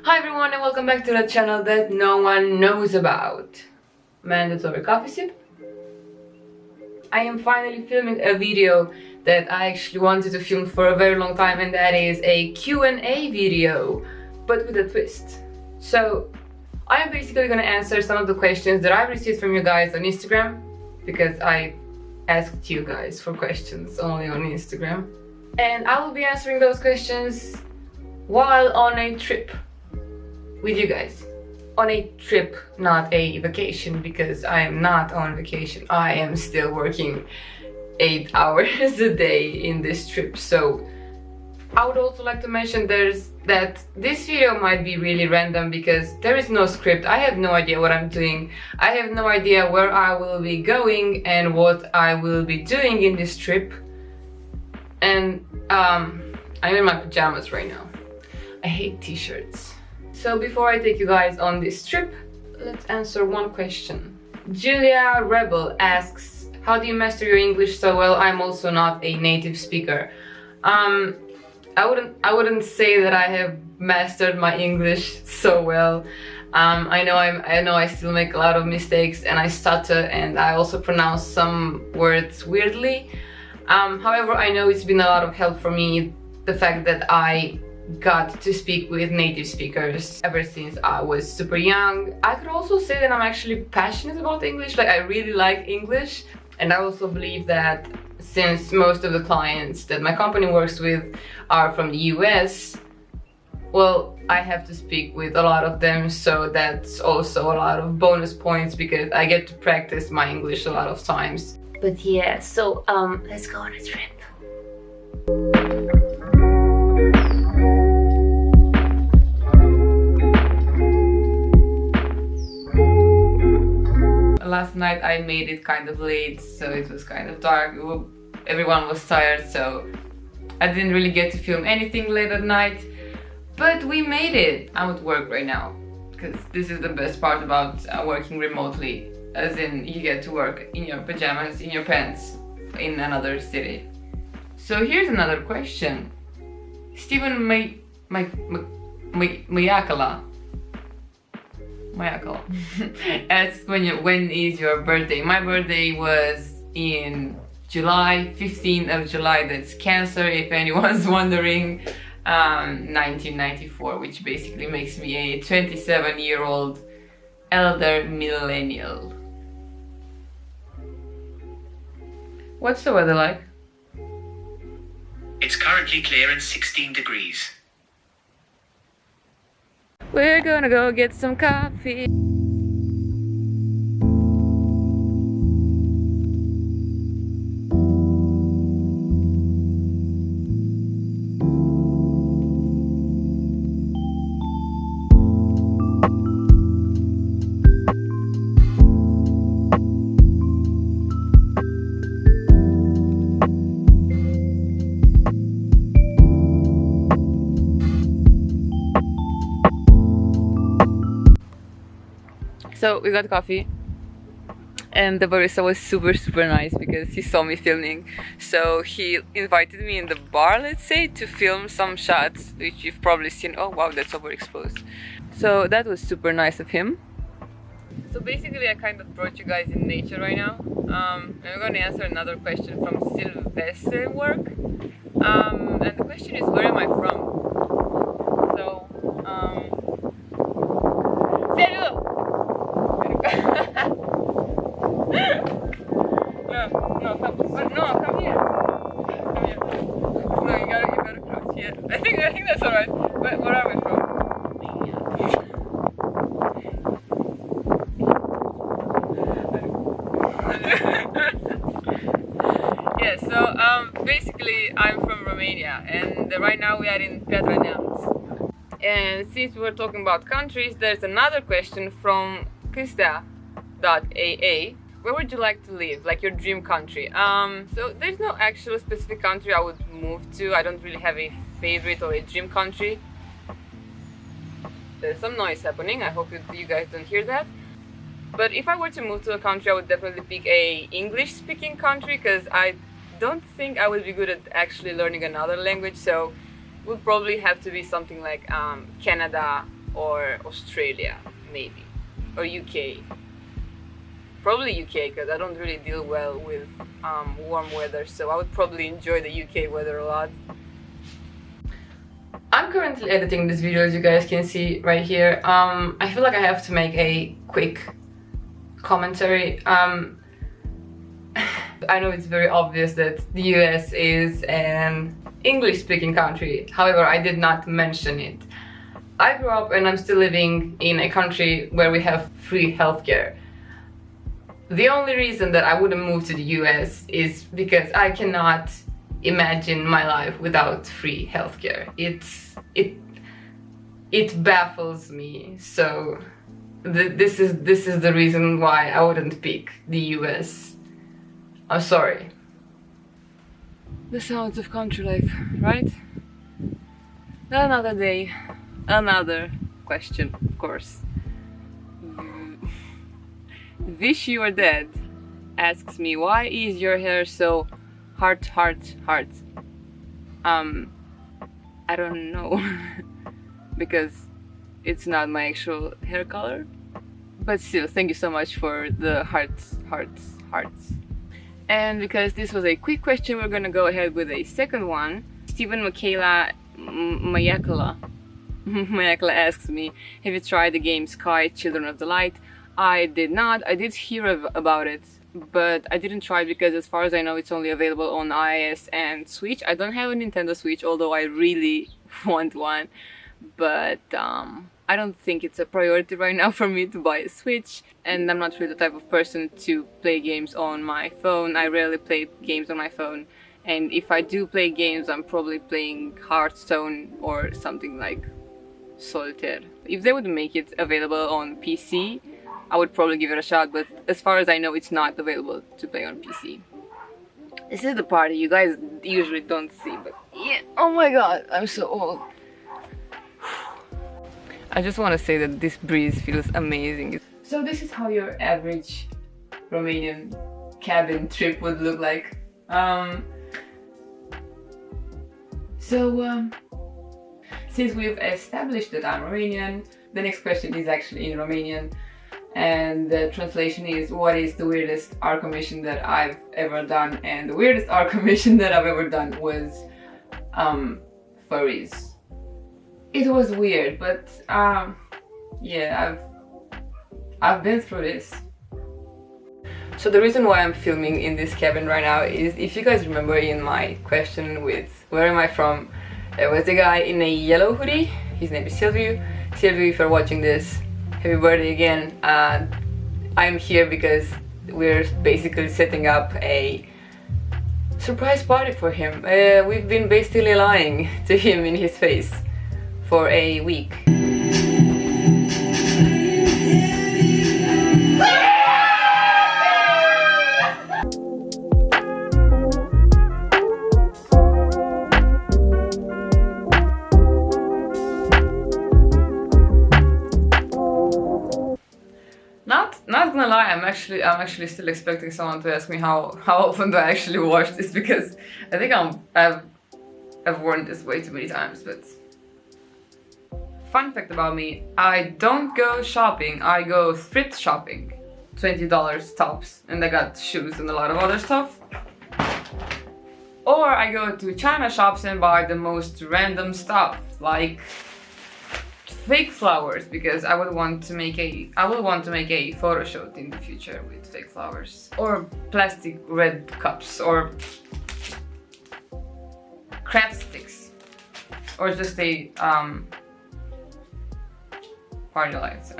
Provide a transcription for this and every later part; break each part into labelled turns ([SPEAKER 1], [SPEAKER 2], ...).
[SPEAKER 1] Hi everyone and welcome back to the channel that no one knows about. Mandatory coffee sip. I am finally filming a video that I actually wanted to film for a very long time, and that is a Q&A video, but with a twist. So I am basically going to answer some of the questions that I've received from you guys on Instagram, because I asked you guys for questions only on Instagram. And I will be answering those questions while on a trip with you guys. On a trip, not a vacation, because I am not on vacation. I am still working 8 hours a day in this trip. So I would also like to mention that this video might be really random because there is no script. I have no idea what I'm doing. I have no idea where I will be going and what I will be doing in this trip. And I'm in my pajamas right now. I hate t-shirts. So before I take you guys on this trip, let's answer one question. Julia Rebel asks, how do you master your English so well? I'm also not a native speaker. I wouldn't say that I have mastered my English so well. I know I still make a lot of mistakes and I stutter, and I also pronounce some words weirdly. However, I know it's been a lot of help for me, the fact that I got to speak with native speakers ever since I was super young. I could also say that I'm actually passionate about English, like I really like English, and I also believe that since most of the clients that my company works with are from the US, well, I have to speak with a lot of them, so that's also a lot of bonus points because I get to practice my English a lot of times. But yeah, so let's go on a trip. Last night I made it kind of late, so it was kind of dark. Everyone was tired, so I didn't really get to film anything late at night. But we made it. I'm at work right now, because this is the best part about working remotely, as in you get to work in your pajamas, in your pants, in another city. So here's another question. Stephen Mayakala asks, when is your birthday? My birthday was in July, 15th of July, that's Cancer, if anyone's wondering. 1994, which basically makes me a 27-year-old elder millennial. What's the weather like?
[SPEAKER 2] It's currently clear and 16 degrees.
[SPEAKER 1] We're gonna go get some coffee. So we got coffee, and the barista was super nice because he saw me filming. So he invited me in the bar, let's say, to film some shots, which you've probably seen. Oh wow, that's overexposed. So that was super nice of him. So basically I kind of brought you guys in nature right now. And we're going to answer another question from Sylvester Work. And the question is, where am I from? So, come here. No, you gotta crouch. Yeah, I think that's alright. Where are we from? Yeah, so basically I'm from Romania, and right now we are in Piatra Neamț. And since we're talking about countries, there's another question from Christa.aa. Where would you like to live? Like your dream country? So there's no actual specific country I would move to. I don't really have a favorite or a dream country. There's some noise happening. I hope you guys don't hear that. But if I were to move to a country, I would definitely pick a English speaking country, because I don't think I would be good at actually learning another language. So would probably have to be something like Canada or Australia, maybe, or UK. Probably UK, because I don't really deal well with warm weather, so I would probably enjoy the UK weather a lot. I'm currently editing this video, as you guys can see right here. I feel like I have to make a quick commentary. I know it's very obvious that the US is an English-speaking country, however, I did not mention it. I grew up and I'm still living in a country where we have free healthcare. The only reason that I wouldn't move to the US is because I cannot imagine my life without free healthcare. It baffles me. So this is the reason why I wouldn't pick the US. I'm sorry. The sounds of country life, right? Another day, another question, of course. Wish You Were Dead asks me, why is your hair so heart? I don't know. Because it's not my actual hair color. But still, thank you so much for the hearts. And because this was a quick question, we're gonna go ahead with a second one. Stephen Mayakala asks me, have you tried the game Sky Children of the Light? I did not. I did hear about it, but I didn't try it because as far as I know it's only available on iOS and Switch. I don't have a Nintendo Switch, although I really want one, but I don't think it's a priority right now for me to buy a Switch, and I'm not really the type of person to play games on my phone. I rarely play games on my phone, and if I do play games, I'm probably playing Hearthstone or something like Solitaire. If they would make it available on PC, I would probably give it a shot, but as far as I know, it's not available to play on PC. This is the party you guys usually don't see, but yeah, oh my god, I'm so old. I just want to say that this breeze feels amazing. So this is how your average Romanian cabin trip would look like. Since we've established that I'm Romanian, the next question is actually in Romanian, and the translation is, what is the weirdest art commission that I've ever done? And the weirdest art commission that I've ever done was furries. It was weird, but yeah, I've been through this. So the reason why I'm filming in this cabin right now is, if you guys remember in my question with where am I from, there was a guy in a yellow hoodie. His name is Silvio. Silvio, if you're watching this, happy birthday again. I'm here because we're basically setting up a surprise party for him. We've been basically lying to him in his face for a week. Not gonna lie, I'm actually still expecting someone to ask me how often do I actually wash this, because I think I've worn this way too many times. But fun fact about me, I don't go shopping, I go thrift shopping. $20 tops, and I got shoes and a lot of other stuff. Or I go to China shops and buy the most random stuff, like fake flowers, because I would want to make a photo shoot in the future with fake flowers, or plastic red cups, or craft sticks, or just a party lights.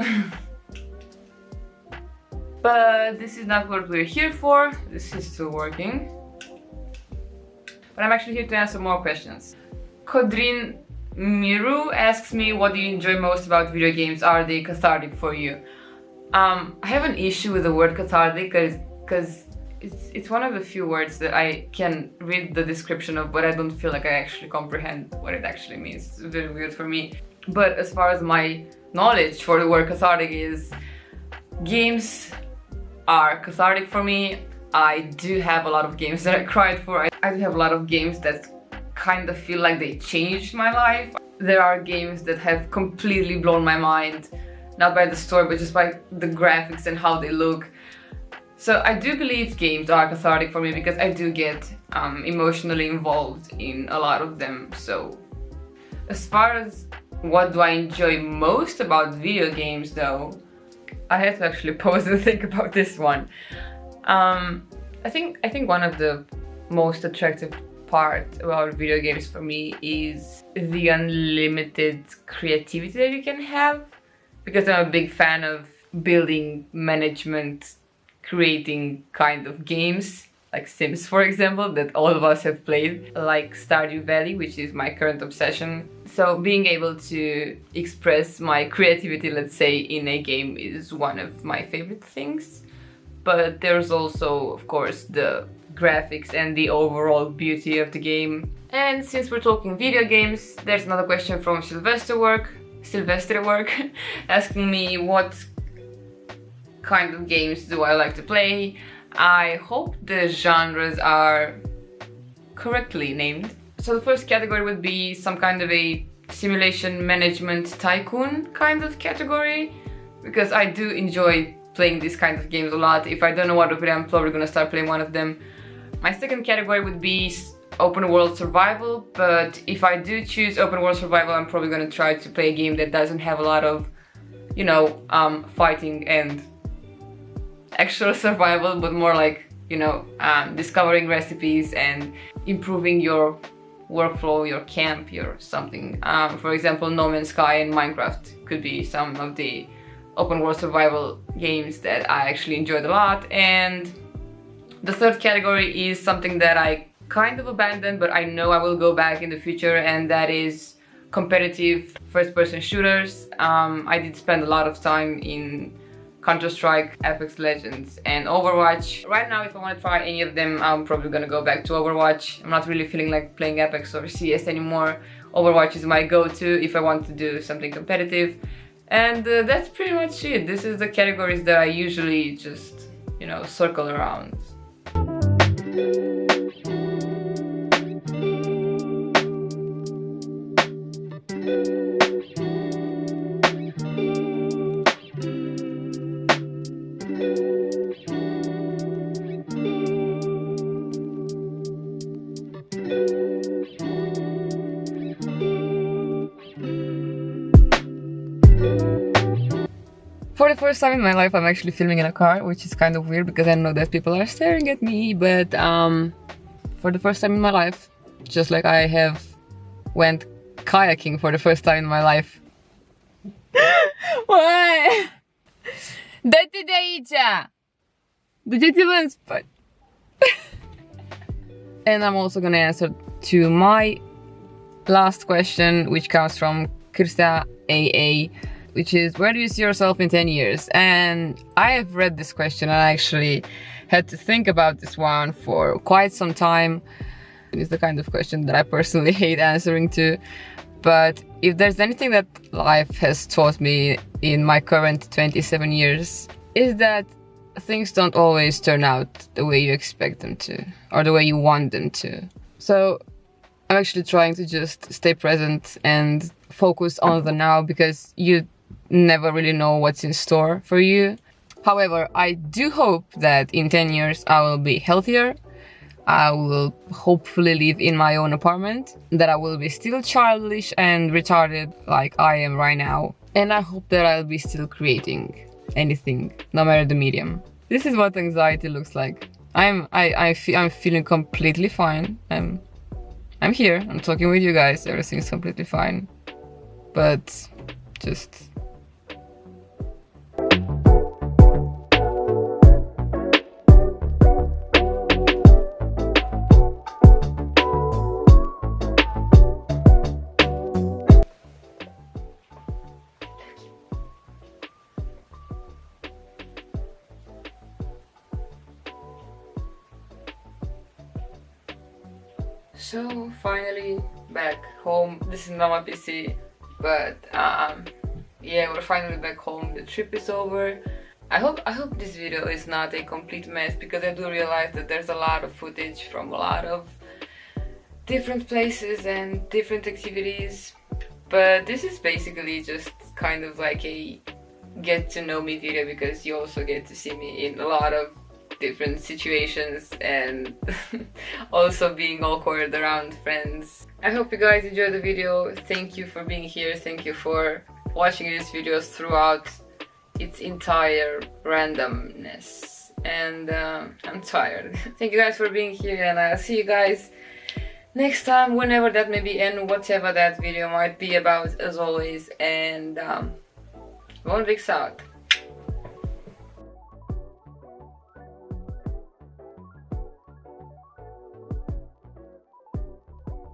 [SPEAKER 1] But this is not what we're here for. This is still working, but I'm actually here to answer more questions. Kodrin Miru asks me, what do you enjoy most about video games? Are they cathartic for you? I have an issue with the word cathartic because it's one of the few words that I can read the description of, but I don't feel like I actually comprehend what it actually means. It's very weird for me. But as far as my knowledge for the word cathartic is, games are cathartic for me. I do have a lot of games that I cried for. I do have a lot of games that kind of feel like they changed my life. There are games that have completely blown my mind, not by the story, but just by the graphics and how they look. So I do believe games are cathartic for me because I do get emotionally involved in a lot of them. So as far as what do I enjoy most about video games though, I had to actually pause and think about this one. I think one of the most attractive part about video games for me is the unlimited creativity that you can have, because I'm a big fan of building, management, creating kind of games like Sims, for example, that all of us have played, like Stardew Valley, which is my current obsession. So being able to express my creativity, let's say, in a game is one of my favorite things. But there's also, of course, the graphics and the overall beauty of the game. And since we're talking video games, there's another question from Sylvester Work asking me what kind of games do I like to play. I hope the genres are correctly named. So the first category would be some kind of a simulation management tycoon kind of category, because I do enjoy playing these kinds of games a lot. If I don't know what to play, I'm probably gonna start playing one of them. My second category would be open world survival, but if I do choose open world survival, I'm probably gonna try to play a game that doesn't have a lot of, you know, fighting and actual survival, but more like, you know, discovering recipes and improving your workflow, your camp, your something. For example, No Man's Sky and Minecraft could be some of the open world survival games that I actually enjoyed a lot. And the third category is something that I kind of abandoned, but I know I will go back in the future, and that is competitive first-person shooters. I did spend a lot of time in Counter-Strike, Apex Legends and Overwatch. Right now, if I want to try any of them, I'm probably gonna go back to Overwatch. I'm not really feeling like playing Apex or CS anymore. Overwatch is my go-to if I want to do something competitive. And that's pretty much it. This is the categories that I usually just, you know, circle around. For the first time in my life, I'm actually filming in a car, which is kind of weird because I know that people are staring at me, but for the first time in my life, just like I have went kayaking for the first time in my life. What? Дай ты доить! And I'm also gonna answer to my last question, which comes from Kirsta AA, which is, where do you see yourself in 10 years? And I have read this question and I actually had to think about this one for quite some time. It's the kind of question that I personally hate answering to. But if there's anything that life has taught me in my current 27 years, is that things don't always turn out the way you expect them to, or the way you want them to. So I'm actually trying to just stay present and focus on the now, because you never really know what's in store for you. However, I do hope that in 10 years I will be healthier, I will hopefully live in my own apartment, that I will be still childish and retarded like I am right now, and I hope that I'll be still creating anything, no matter the medium. This is what anxiety looks like. I'm feeling completely fine. I'm here, I'm talking with you guys, everything's completely fine. But just... So finally back home. This is not my PC, but yeah, we're finally back home. The trip is over. I hope this video is not a complete mess, because I do realize that there's a lot of footage from a lot of different places and different activities. But this is basically just kind of like a get to know me video, because you also get to see me in a lot of different situations and also being awkward around friends. I hope you guys enjoyed the video. Thank you for being here. Thank you for watching these videos throughout its entire randomness. And I'm tired. Thank you guys for being here, and I'll see you guys next time, whenever that may be and whatever that video might be about, as always. And one big shout.